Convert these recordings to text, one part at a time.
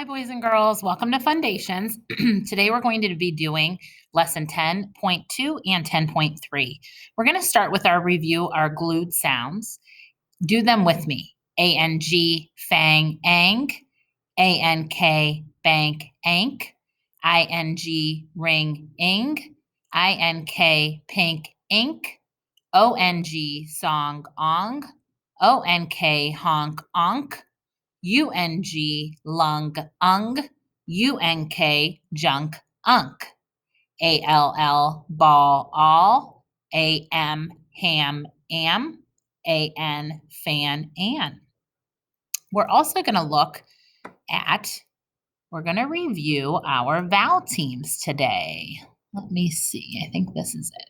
Hi, boys and girls. Welcome to Foundations. Today we're going to be doing lesson 10.2 and 10.3. We're going to start with our review, our glued sounds. Do them with me. A-N-G, fang, ang. A-N-K, bank, ank. I-N-G, ring, ing. I-N-K, pink, ink. O-N-G, song, ong. O-N-K, honk, onk. U-N-G, lung, ung. U-N-K, junk, unk. A-L-L, ball, all. A-M, ham, am. A-N, fan, an. We're also going to look at, we're going to review our vowel teams today. Let me see. I think this is it.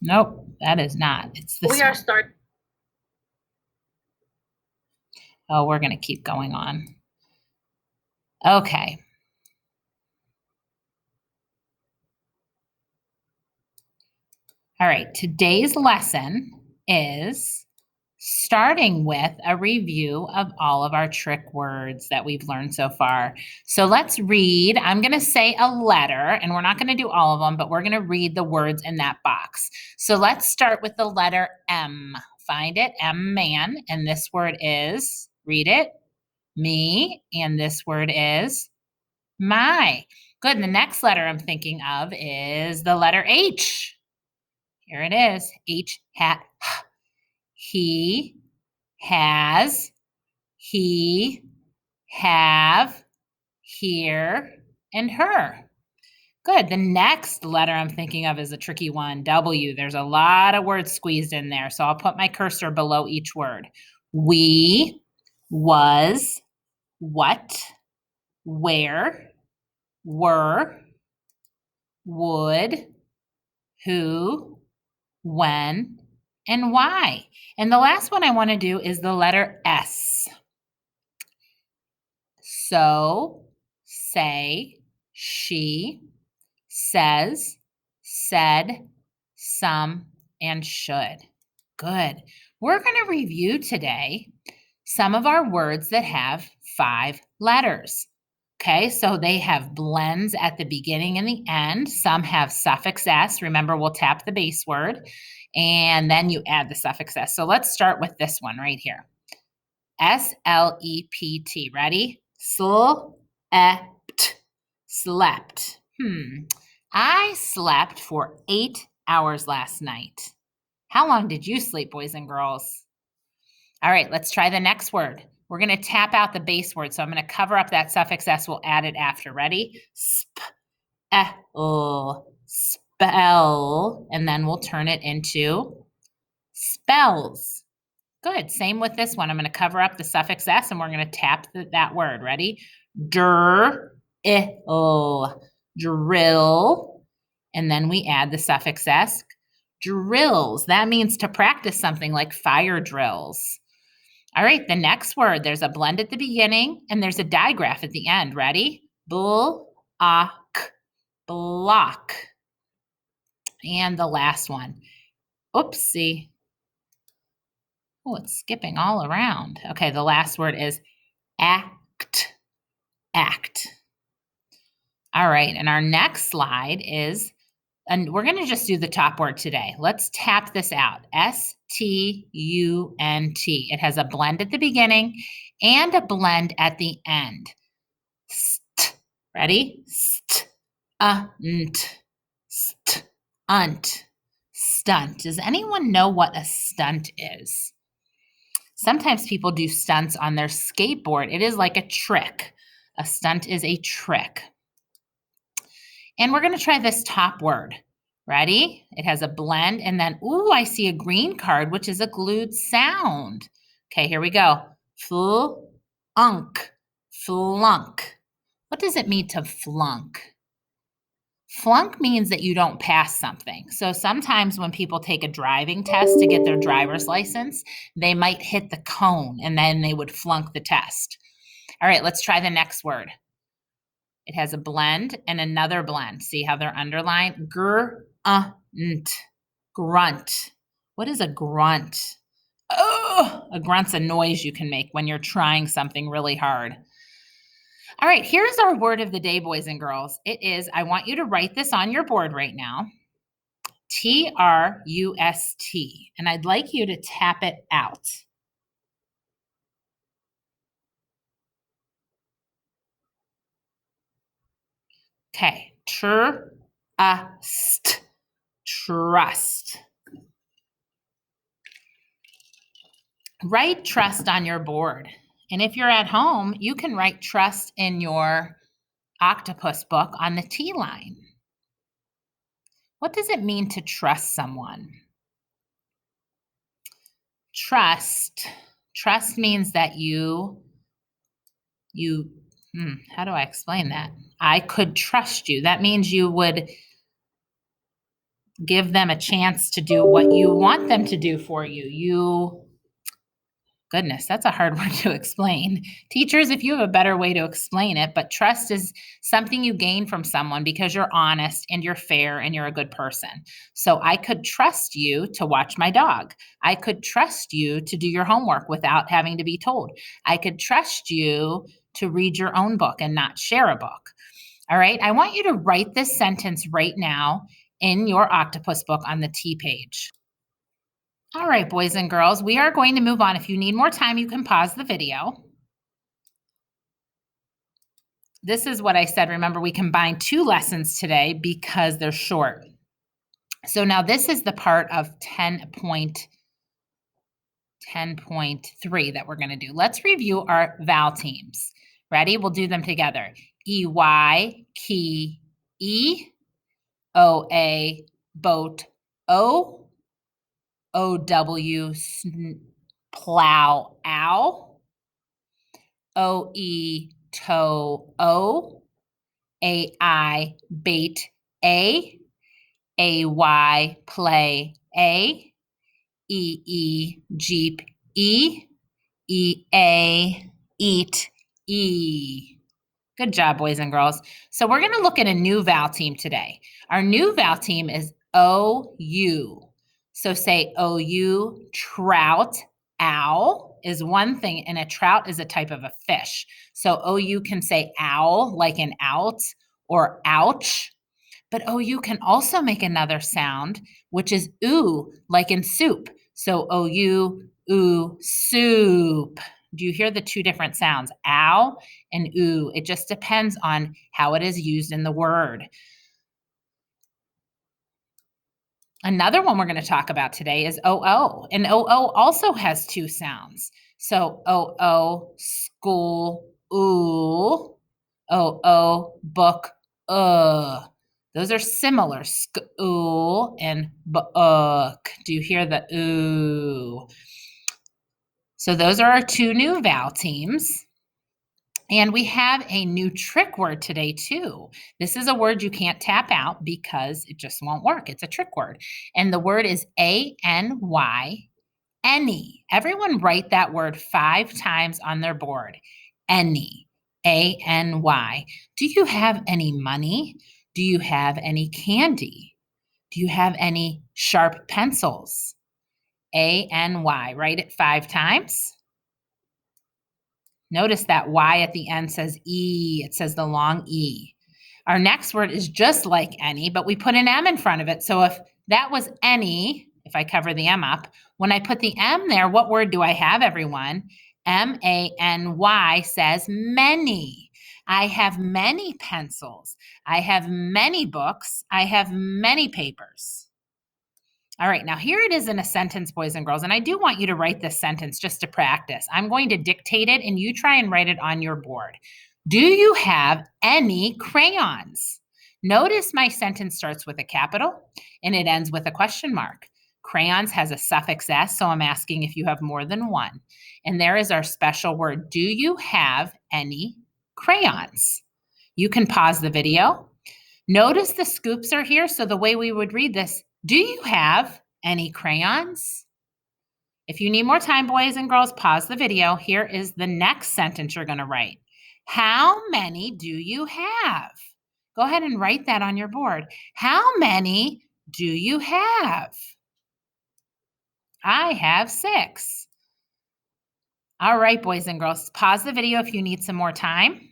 Nope, that is not. It's this one. Oh, we're going to keep going on. Okay. All right, today's lesson is starting with a review of all of our trick words that we've learned so far. So let's read. I'm going to say a letter, and we're not going to do all of them, but we're going to read the words in that box. So let's start with the letter M. Find it, M, man, and this word is, read it, me, and this word is my. Good, and the next letter I'm thinking of is the letter H. Here it is, H, hat, he, has, he, have, here, and her. Good. The next letter I'm thinking of is a tricky one, W. There's a lot of words squeezed in there, so I'll put my cursor below each word. We, was, what, where, were, would, who, when, and why. And the last one I want to do is the letter S. So, say, she, says, said, some, and should. Good. We're going to review today some of our words that have 5 letters. Okay, so they have blends at the beginning and the end. Some have suffix S. Remember, we'll tap the base word, and then you add the suffix S. So let's start with this one right here. S-L-E-P-T. Ready? Slept. Slept. I slept for 8 hours last night. How long did you sleep, boys and girls? All right, let's try the next word. We're going to tap out the base word, so I'm going to cover up that suffix S. We'll add it after. Ready? Spell, and then we'll turn it into spells. Good. Same with this one. I'm going to cover up the suffix S, and we're going to tap that word. Ready? Drill, drill, and then we add the suffix S. Drills. That means to practice something like fire drills. All right, the next word, there's a blend at the beginning and there's a digraph at the end. Ready? Block, block. And the last one. Oopsie. Oh, it's skipping all around. Okay, the last word is act, act. All right, and our next slide is, and we're going to just do the top word today. Let's tap this out. S-T-U-N-T. It has a blend at the beginning and a blend at the end. St. Ready? St-unt. St-unt. Stunt. Does anyone know what a stunt is? Sometimes people do stunts on their skateboard. It is like a trick. A stunt is a trick. And we're going to try this top word. Ready? It has a blend, and then, ooh, I see a green card, which is a glued sound. Okay, here we go. Flunk, flunk. What does it mean to flunk? Flunk means that you don't pass something. So sometimes when people take a driving test to get their driver's license, they might hit the cone, and then they would flunk the test. All right, let's try the next word. It has a blend and another blend. See how they're underlined? Grunt, grunt. What is a grunt? Oh, a grunt's a noise you can make when you're trying something really hard. All right, here's our word of the day, boys and girls. It is, I want you to write this on your board right now. Trust. And I'd like you to tap it out. Okay, trust. Write trust on your board. And if you're at home, you can write trust in your octopus book on the T line. What does it mean to trust someone? Trust means that how do I explain that? I could trust you. That means you would give them a chance to do what you want them to do for you. Goodness, that's a hard word to explain. Teachers, if you have a better way to explain it, but trust is something you gain from someone because you're honest and you're fair and you're a good person. So I could trust you to watch my dog. I could trust you to do your homework without having to be told. I could trust you to read your own book and not share a book. All right, I want you to write this sentence right now in your octopus book on the T page. All right, boys and girls, we are going to move on. If you need more time, you can pause the video. This is what I said. Remember, we combined 2 lessons today because they're short. So now this is the part of 10.3 that we're going to do. Let's review our vowel teams. Ready? We'll do them together. E-Y, key, E, O-A, boat, O, O-W, plow, ow, O-E, toe, O, A-I, bait, A-Y, play, E-E, jeep, E-A, eat, E. Good job, boys and girls. So we're going to look at a new vowel team today. Our new vowel team is O-U. So say O-U, trout, owl is one thing, and a trout is a type of a fish. So OU can say owl, like in out, or ouch. But OU can also make another sound, which is oo, like in soup. So OU, oo, soup. Do you hear the 2 different sounds, ow and oo? It just depends on how it is used in the word. Another one we're going to talk about today is OO, and OO also has 2 sounds. So OO, school, ooh, OO, book, those are similar, school and book. Do you hear the ooh? So those are our 2 new vowel teams. And we have a new trick word today, too. This is a word you can't tap out because it just won't work. It's a trick word. And the word is A-N-Y, any. Everyone write that word 5 times on their board. Any, A-N-Y. Do you have any money? Do you have any candy? Do you have any sharp pencils? A-N-Y. Write it 5 times. Notice that Y at the end says E. It says the long E. Our next word is just like any, but we put an M in front of it. So if that was any, if I cover the M up, when I put the M there, what word do I have, everyone? M-A-N-Y says many. I have many pencils. I have many books. I have many papers. All right, now here it is in a sentence, boys and girls, and I do want you to write this sentence just to practice. I'm going to dictate it, and you try and write it on your board. Do you have any crayons? Notice my sentence starts with a capital, and it ends with a question mark. Crayons has a suffix S, so I'm asking if you have more than one. And there is our special word. Do you have any crayons? You can pause the video. Notice the scoops are here, so the way we would read this, do you have any crayons? If you need more time, boys and girls, pause the video. Here is the next sentence you're going to write. How many do you have? Go ahead and write that on your board. How many do you have? I have 6. All right, boys and girls, pause the video if you need some more time.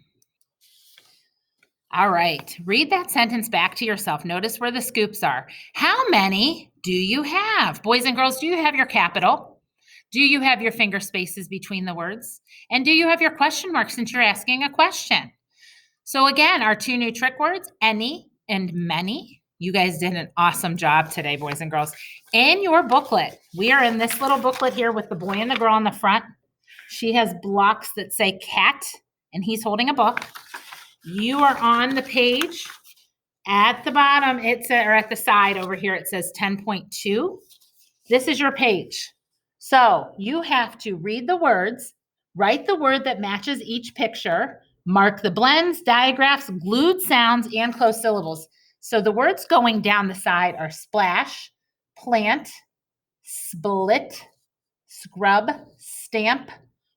All right, read that sentence back to yourself. Notice where the scoops are. How many do you have? Boys and girls, do you have your capital? Do you have your finger spaces between the words? And do you have your question mark since you're asking a question? So again, our 2 new trick words, any and many. You guys did an awesome job today, boys and girls. In your booklet, we are in this little booklet here with the boy and the girl on the front. She has blocks that say cat, and he's holding a book. You are on the page. At the bottom, or at the side over here, it says 10.2. This is your page. So you have to read the words, write the word that matches each picture, mark the blends, digraphs, glued sounds, and closed syllables. So the words going down the side are splash, plant, split, scrub, stamp,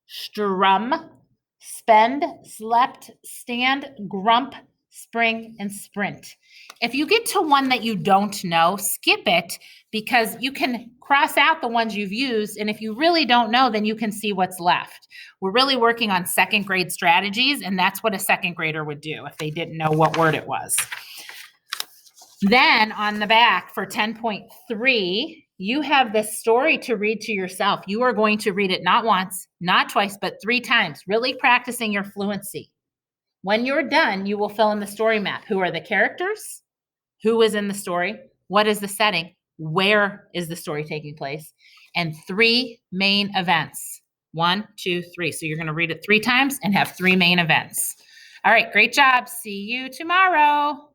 strum, spend, slept, stand, grump, spring, and sprint. If you get to one that you don't know, skip it because you can cross out the ones you've used. And if you really don't know, then you can see what's left. We're really working on 2nd grade strategies, and that's what a 2nd grader would do if they didn't know what word it was. Then on the back for 10.3, you have this story to read to yourself. You are going to read it not once, not twice, but 3 times, really practicing your fluency. When you're done, you will fill in the story map. Who are the characters? Who is in the story? What is the setting? Where is the story taking place? And 3 main events. 1, 2, 3. So you're going to read it 3 times and have 3 main events. All right, great job. See you tomorrow.